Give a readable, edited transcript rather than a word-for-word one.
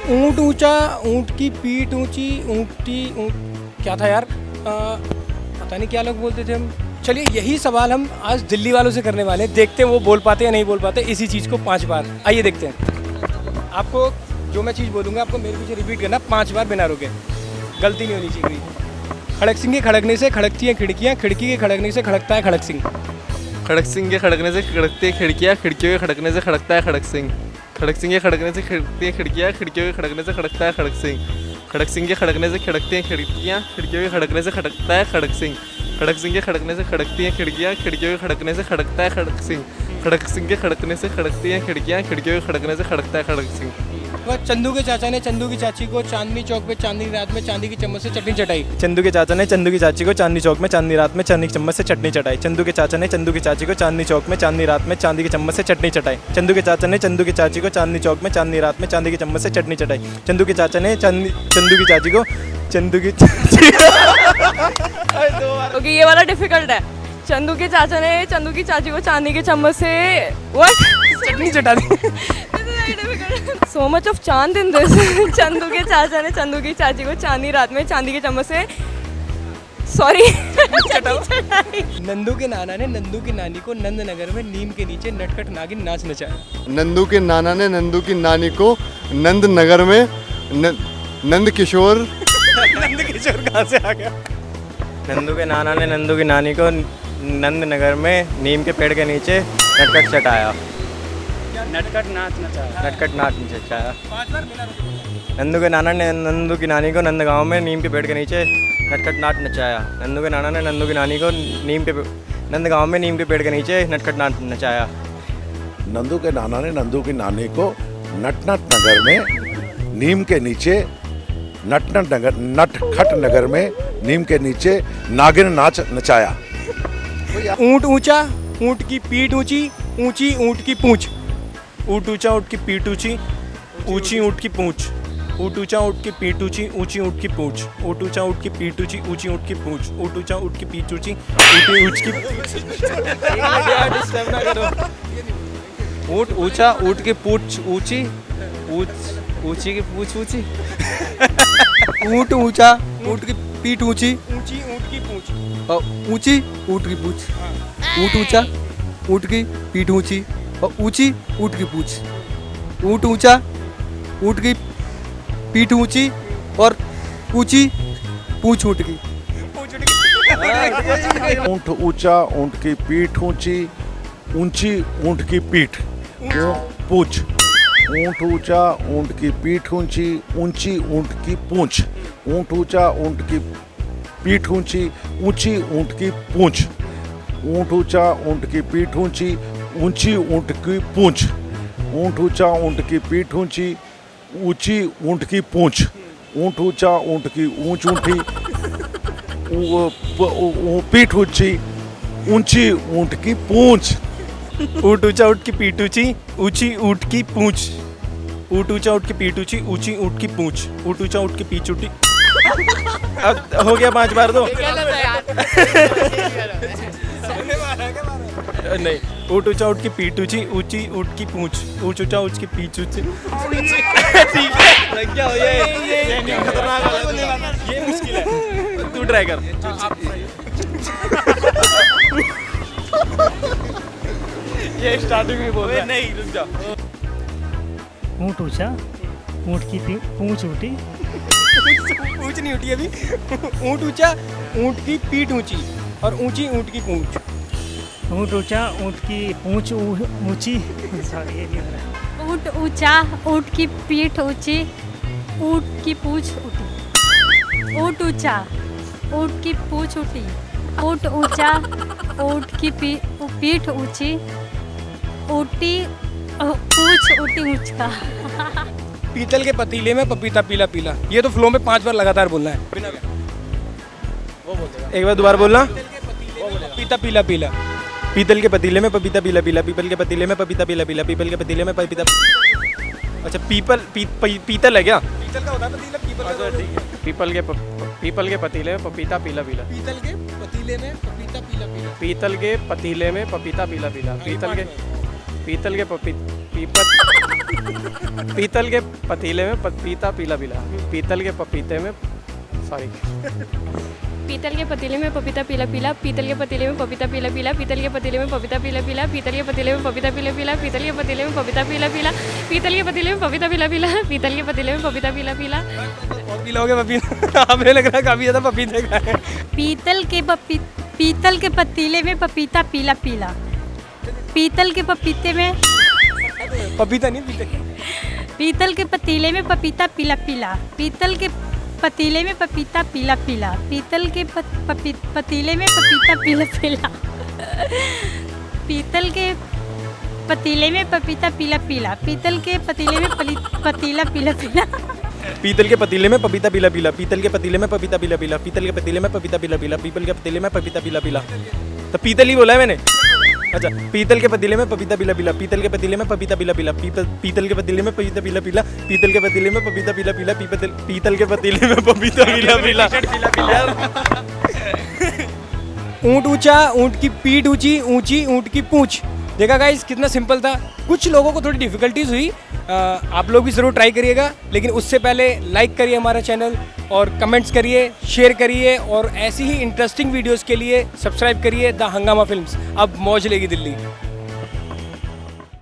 ऊंट ऊंचा, ऊंट की पीठ ऊंची, ऊंट क्या था यार, पता नहीं क्या लोग बोलते थे हम। चलिए यही सवाल हम आज दिल्ली वालों से करने वाले हैं, देखते हैं वो बोल पाते हैं या नहीं बोल पाते इसी चीज़ को 5 बार। आइए देखते हैं। आपको जो मैं चीज़ बोलूँगा आपको मेरे पीछे रिपीट करना 5 बार बिना रुके, गलती नहीं होनी चाहिए। खड़क सिंह के खड़कने से खड़कती हैं खिड़कियाँ, खिड़की के खड़कने से खड़कता है खड़क सिंह। खड़क सिंह के खड़कने से खड़कती है खिड़कियाँ, खिड़कियों के खड़कने से खड़कता है खड़क सिंह। खड़क सिंह के खड़कने से खिड़कती है खिड़कियाँ, खिड़कियों के खड़कने से खड़कता है खड़क सिंह। खड़क सिंह के खड़कने से खड़कती हैं खिड़कियाँ, खिड़कियों के खड़कने से खड़कता है खड़क सिंह। खड़क सिंह के खड़कने से खड़कती हैं खिड़कियाँ, खिड़कियों के खड़कने से खड़कता है खड़क सिंह। खड़क सिंह के खड़कने से खड़कती हैं खिड़कियाँ, खिड़कियों के खड़कने से खड़कता है खड़क सिंह। वह चंदू के चाचा ने चंदू की चाची को चांदनी चौक पे चांदनी रात में चांदी की चम्मच से चटनी चटाई। चंदू के चाचा ने चंदू की चाची को चांदनी चौक में चांदनी रात में चांदी की चम्मच से चटनी चटाई। चंदू के चाचा ने चंदू की चाची को चांदनी चौक में चांदनी रात में चांदी की चम्मच से चटनी चटाई। चंदू के चाचा ने चंदू की चाची को चांदनी चौक में चांदनी रात में चांदी की चम्मच से चटनी चटाई। चंदू के चाचा ने चंदू की चाची को चंदू की ओके, ये वाला डिफिकल्ट है। चंदू के चाचा ने चंदू की चाची को चांदी के चम्मच से व्हाट चटनी चटा दी। सो मच ऑफ चांद इन दिस। चंदू के चाचा ने चंदू की चाची को चांदी रात में चांदी के चम्मच से सॉरी नंदू के नाना ने नंदू की नानी को नंदनगर में नीम के नीचे नटखट नागिन नाच नचाया। नंदू के नाना ने नंदू की नानी को नंदनगर में नंद किशोर नंद किशोर कहाँ से आ गया? नंदू के नाना ने नंदू की नानी को नंदनगर में नीम के पेड़ के नीचे नटखट चटाया। नटखट नाच नचाया। नटखट नाच नचाया। 5 बार बिना रुके। नंदू के नाना ने नंदू की नानी को नंदगांव में नीम के पेड़ के नीचे नटखट नाच नचाया। नंदू के नाना ने नंदू की नानी को नंदगांव में नीम के पेड़ के नीचे नटखट नाच नचाया। नंदू के नाना ने नंदू की नानी को नटनट नगर में नीम के नीचे नटखट नगर में नीम के नीचे नागिन नाच नचाया। ऊंट ऊंचा, ऊंट की पीठ ऊंची, ऊंची ऊंट की पूंछ। ऊंट ऊंचा, ऊंट की पीठ ऊंची, ऊंची ऊंट की पूंछ। ऊंट ऊंचा, ऊंट की पीठ ऊंची, ऊंची ऊंट की पूंछ। ऊंट ऊंचा, ऊंट की पीठ ऊंची, ऊंची ऊंट की पूंछ। ऊंट ऊंचा, ऊंट की पीठ ऊंची, ऊंची ऊंट की ऊँट ऊँचा, ऊँट की पूंछ ऊँची, ऊँची की पूंछ ऊँची। ऊंट ऊंचा, ऊंट की पीठ ऊंची, ऊंची ऊंट की पूंछ। ऊंची ऊंट की पूंछ। ऊंट ऊंचा, ऊंट की पीठ ऊंची और ऊंची ऊंट की पूंछ। ऊंट ऊंचा, ऊंट की पीठ ऊंची और ऊंची पूंछ ऊंट की। ऊंट ऊंचा, ऊंट की पीठ ऊंची, ऊंची ऊंट की पीठ पूंछ। ऊंट ऊंचा, ऊंट की पीठ ऊंची, ऊंची ऊंट की पूंछ। ऊंट ऊंचा, ऊंट की पीठ ऊंची, ऊंची ऊंट की पूंछ। ऊंट ऊंचा, ऊंट की पीठ ऊंची, ऊंची ऊंट की पूंछ। ऊंट ऊंचा, ऊंट की पीठ ऊंची, ऊंची ऊंट की पूंछ। ऊंट ऊंचा, ऊंट की ऊंच ऊंटी पीठ ऊंची, ऊंची ऊंट की पूंछ। ऊंट ऊंचा, ऊंट की पीठ ऊंची, ऊंची ऊंट की पूंछ। ऊंट ऊंचा, ऊंट की पीठ ऊंची, ऊंची ऊंट की पूंछ। ऊंट ऊंचा, ऊंट की पीठ ऊंची। अब हो गया 5 बार तो नहीं। ऊंट ऊंचा, ऊंट की पीठ ऊंची, ऊंची ऊंट की पूंछ। ऊंट ऊंचा, ऊंट की पीठ ऊंची। क्या हो ये खतरनाक, ये मुश्किल है, तू ट्राई कर। ये स्टार्टिंग में बोल रहा है। नहीं रुक जा। ऊँट ऊँचा, ऊँट की पूँछ ऊँटी। पूंछ नहीं उठी अभी। ऊंट ऊंचा, ऊंट की पीठ ऊंची और ऊंची ऊंट की पूंछ। ऊँट ऊँचा, ऊँट की पूँछ ऊँची। सॉरी ये नहीं हो रहा। ऊँट ऊंचा, ऊँट की पीठ ऊंची, ऊँट की पूँछ ऊँटी। ऊँट ऊंचा, ऊँट की पूँछ ऊँटी। ऊँट ऊंचा, ऊँट की पीठ ऊंची, ऊँटी पूँछ ऊँटी ऊँचा। पीतल के पतीले में पपीता पीला पीला। ये तो फ्लो में 5 बार लगातार बोलना है बिना वो बोलते। एक बार दोबारा बोलना। पपीता पीला पीला। पीतल के पतीले में पपीता पीला पीला। पीपल के पतीले में पपीता पीला पीला। पीपल के पतीले में पपीता। अच्छा पीतल है क्या? पीतल का होता है पतीला, पीपल का ठीक है। पीपल के पतीले में पपीता पीला पीला। पीतल के पतीले में पपीता पीला पीला। पीतल के पतीले में पपीता पीला पीला। पीतल के पीतल के पीतल के पतीले में पपीता पीला पीला, पीतल के पपीते में सॉरी पीतल के पतीले में पपीता पीला पीला, पीतल के पतीले में पपीता पीला पीला, पीतल के पतीले में पपीता पीला पीला, पीतल के पतीले में पपीता पीला पीला, पीतल के पतीले में पपीता पीला पीला, पीतल के पतीले में पपीता पीला पीला, पीतल के पतीले में पपीता पीला पीला। और पीला हो गया पपीता। हमें लग रहा है काफ़ी ज़्यादा पपीते खाए। पीतल के पतीले में पपीता पीला पीला, पीतल के पपीते में पपीता नहीं पीते। पीतल के पतीले में पपीता पीला पीला, पीतल के पतीले में पपीता पीला पीला, पीतल के पतीले में पपीता पीला पीला, पीतल के पतीले में पपीता पीला पीला, पीतल के पतीले में पतीला पीला पीला, पीतल के पतीले में पपीता पीला पीला, पीतल के पतीले में पपीता पीला पीला, पीतल के पतीले में पपीता पीला पीला, पीतल के पतीले में पपीता पीला पीला। तो पीतल ही बोला है मैंने। अच्छा, पीतल के पतीले में पपीता पीला पीला, पीतल के पतीले में पपीता पीला पीला, पीतल के पतीले में पपीता पीला पीला, पीतल के पतीले में पपीता पीला पीला, पीतल के पतीले में पपीता पीला पीला। ऊँट ऊंचा, ऊँट की पीठ ऊंची, ऊंची ऊँट की पूंछ। देखा गाइस कितना सिंपल था। कुछ लोगों को थोड़ी डिफिकल्टीज हुई, आप लोग भी ज़रूर ट्राई करिएगा, लेकिन उससे पहले लाइक करिए हमारा चैनल और कमेंट्स करिए, शेयर करिए, और ऐसी ही इंटरेस्टिंग वीडियोस के लिए सब्सक्राइब करिए द हंगामा फिल्म्स। अब मौज लेगी दिल्ली।